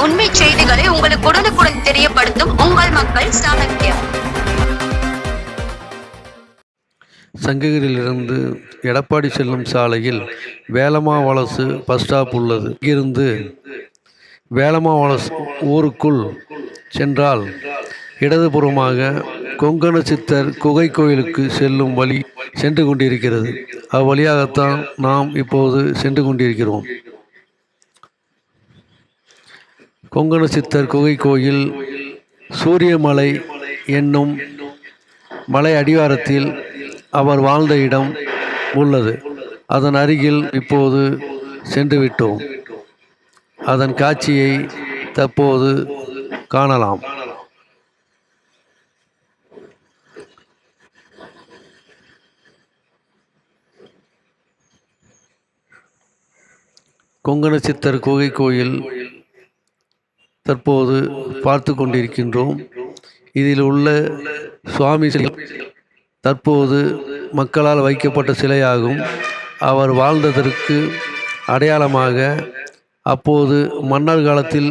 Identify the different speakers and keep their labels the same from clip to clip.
Speaker 1: உண்மை செய்திகளை உங்களுக்கு உடனுக்குடன் தெரியப்படுத்தும் உங்கள் மக்கள் சாணக்கியா.
Speaker 2: சங்ககிரியிலிருந்து எடப்பாடி செல்லும் சாலையில் வேலம்மாவலசு பஸ் ஸ்டாப் உள்ளது. இங்கிருந்து வேலம்மாவலசு ஊருக்குள் சென்றால் இடதுபுறமாக கொங்கண சித்தர் குகை கோயிலுக்கு செல்லும் வழி சென்று கொண்டிருக்கிறது. அவ்வழியாகத்தான் நாம் இப்போது சென்று கொண்டிருக்கிறோம். கொங்கண சித்தர் குகை கோயில் சூரியமலை என்னும் மலை அடிவாரத்தில் அவர் வாழ்ந்த இடம் உள்ளது. அதன் அருகில் இப்போது சென்று விட்டோம். அதன் காட்சியை தற்போது காணலாம். கொங்கண சித்தர் குகை கோயில் தற்போது பார்த்து கொண்டிருக்கின்றோம். இதில் உள்ள சுவாமி தற்போது மக்களால் வைக்கப்பட்ட சிலையாகும். அவர் வாழ்ந்ததற்கு அடையாளமாக அப்போது மன்னர் காலத்தில்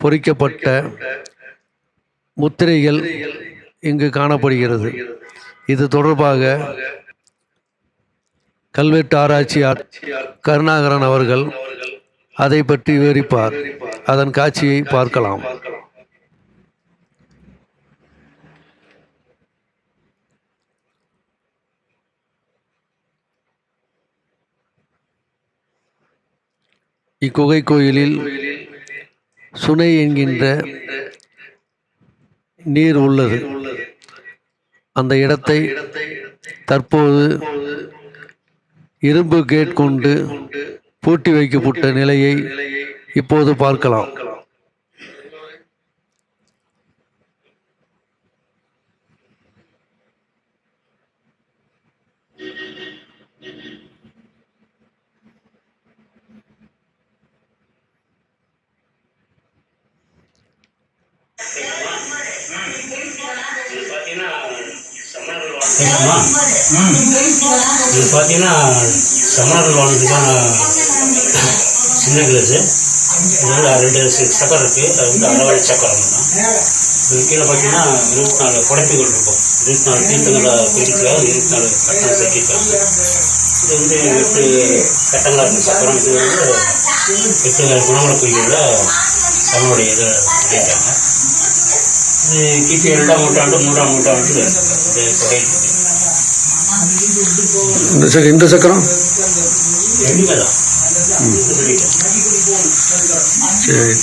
Speaker 2: பொறிக்கப்பட்ட முத்திரைகள் இங்கு காணப்படுகிறது. இது தொடர்பாக கல்வெட்டு ஆராய்ச்சியாளர் கருணாகரன் அவர்கள் அதை பற்றி விவரிப்பார். அதன் காட்சியை பார்க்கலாம். இக்குகை கோயிலில் சுனை என்கின்ற நீர் உள்ளது. அந்த இடத்தை தற்போது இரும்பு கேட் கொண்டு பூட்டி வைக்கப்பட்ட நிலையை இப்போது பார்க்கலாம்.
Speaker 3: இது பார்த்தீங்கன்னா சமணர்கள் வாழ்ந்ததுக்கான சின்ன கிளாஸு. இது வந்து 2 சக்கரம் இருக்குது. அது வந்து அளவழி சக்கரம் தான். இது கீழே பார்த்தீங்கன்னா 24 படைப்புகள் இருக்கும். 24 தீர்த்தங்களை பிரிக்கிறாங்க. 24 கட்டம் செஞ்சிருக்காங்க. இது வந்து 8 கட்டங்களாக இருக்குது சக்கரம். இது வந்து 8 குணமல கோயில்களில் சமணுடைய இதை பண்ணியிருக்காங்க. இது கிபி 2ஆம் நூற்றாண்டு 3ஆம் நூற்றாண்டு இந்த தொகை இருக்குது.
Speaker 2: இந்த சக்கரம்
Speaker 3: ரெண்டுமே தான்.
Speaker 2: சரி.